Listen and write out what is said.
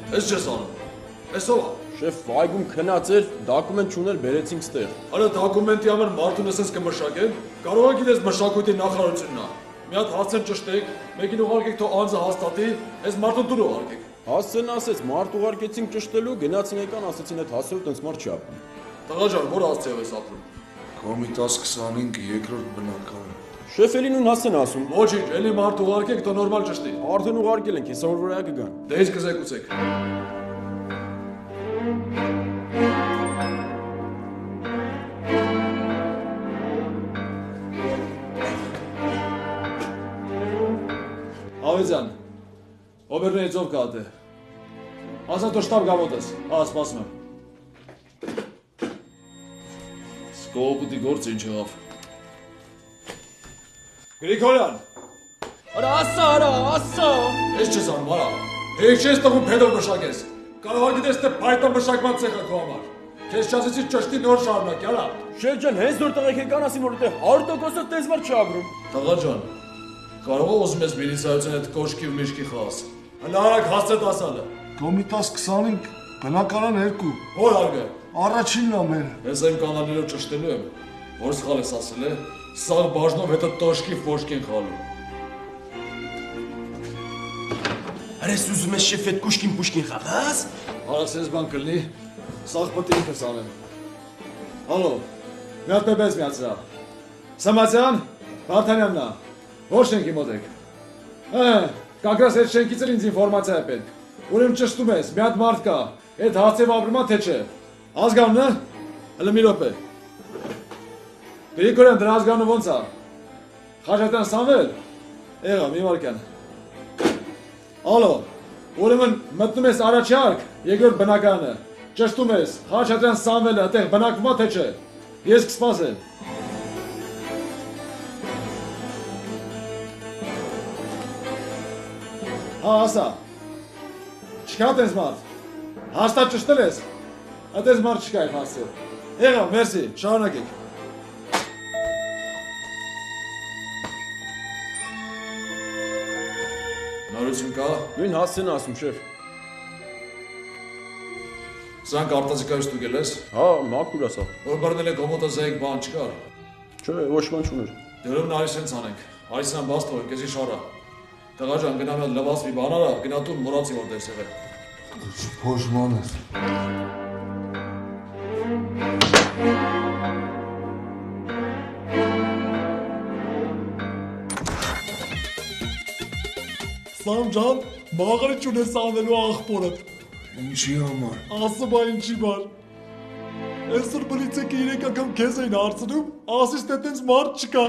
Ես չես անում։ Ես ով է։ Շեֆ, այգում քնած էր, դոկումենտ չուներ, բերեցինք ստեղ։ Արա դոկումենտի համար մարդուն ասես կմշակեն, կարող եք իրենց մշակույթի նախարարությունն է։ Մի հատ հասցեն ճշտեք, մեկին ուղարկեք թող անձը հաստատի, այս մարդուն դուր ուղարկեք։ Հասցեն ասեց, մարդ ուղարկեցինք ճշտելու, գնացին եկան, ասեցին այդ հասցեով տենց մարդ չի ապրում։ Տղա ջան, որ հասցեով ես ապրում։ Կոմիտաս 25 երկրորդ բնակարան։ Շեֆ էլի նույն հասցեն ասում։ Ոչինչ, էլի մարդ ուղարկեք, թող նորմալ ճշտի։ Արդեն ուղարկել ենք, հեսա որ վրա կգան։ Դե ինչ կզեկուցեք։ Ավեզյան, օբերների ծով կատե։ Ասա թող շտաբ գամոտ ես, հա, սպասում եմ։ Սկոպուտի գործը ինչ եղավ։ Գրիգորյան, Արա, ասա։ ես չես անում, արա։ Հեկ չես տղում փեդով մշակես։ Կարող գիտես թե պայտան մշակման ցեխը քո համար։ Քեզ չասեցի ճշտի նոր շարունակի, արա։ Շեֆ ջան, հենց որ տղեկ եկան ասին, որ դե 100% տես մարդ չի ապրում։ Տղա ջան, կարող ես ուզում ես միլիցիայության հետ կոշկի ու միշկի խաղաս։ Հələ արագ հասցե տասալը։ Կոմիտաս 25 բնակարան 2։ Որ արգը։ Առաջինն է մեր։ Ես այն կանալներով ճշտելու եմ, որ սխալ ես ասել է, սաղ բաժնով հետը տոշկի ֆոշկին խալու։ Արես ուզում ես շեֆ այդ կուշկին պուշկին խաղաս։ Արաս ես բան կլնի, սաղ պտի ինքս անեմ։ Հալո, մի հատ մեզ միացրա։ Սամացյան, Վարդանյանն է, որ շենքի մոտ եք։ Կակրաս այդ շենքից էլ ինձ ինվորմացիա է պետք։ Ուրեմն ճշտում ես, մի հատ մարդ կա, այդ հացև ապրում է թե չէ։ Ազգանն է, հələ մի րոպե։ Գրիգորյան, դրա ազգանը ոնց է։ Խաչատյան Սամվել։ Եղա, մի վարքյան։ Ալո, ուրեմն մտնում ես առաջարկ, երկրորդ բնակարանը։ Ճշտում ես, Խաչատյան Սամվելը այդտեղ բնակվում է թե չէ։ Ես կսպասեմ։ Հա, ասա։ Չկա տես մարդ։ Հաստատ ճշտել ես։ Այդպես մարդ չկա իմ հասցել։ Եղավ, մերսի, շարունակեք։ Նորություն կա։ Նույն հասցեն ասում, շեֆ։ Սրանք արտազիկայից ստուգել ես։ Հա, մաքուր ասա։ Որ բռնել եք օմոտը զայեք բան չկար։ Չէ, ոչ բան չուներ։ Դերում նարի սենց անենք։ Այսինան բաց թողեք, քեզի շարա։ Տղա ջան, գնա մի հատ լվաց մի բան արա, գնա տուն մոռացի որ դες եղել։ Փոշման ես։ Սամ ջան, մաղրի չունես անվելու աղբորը։ Ինչի համար։ Ասում է ինչի բար։ Այսօր բլիցեկը 3 անգամ քեզ էին հարցնում, ասես թե տենց մարդ չկա։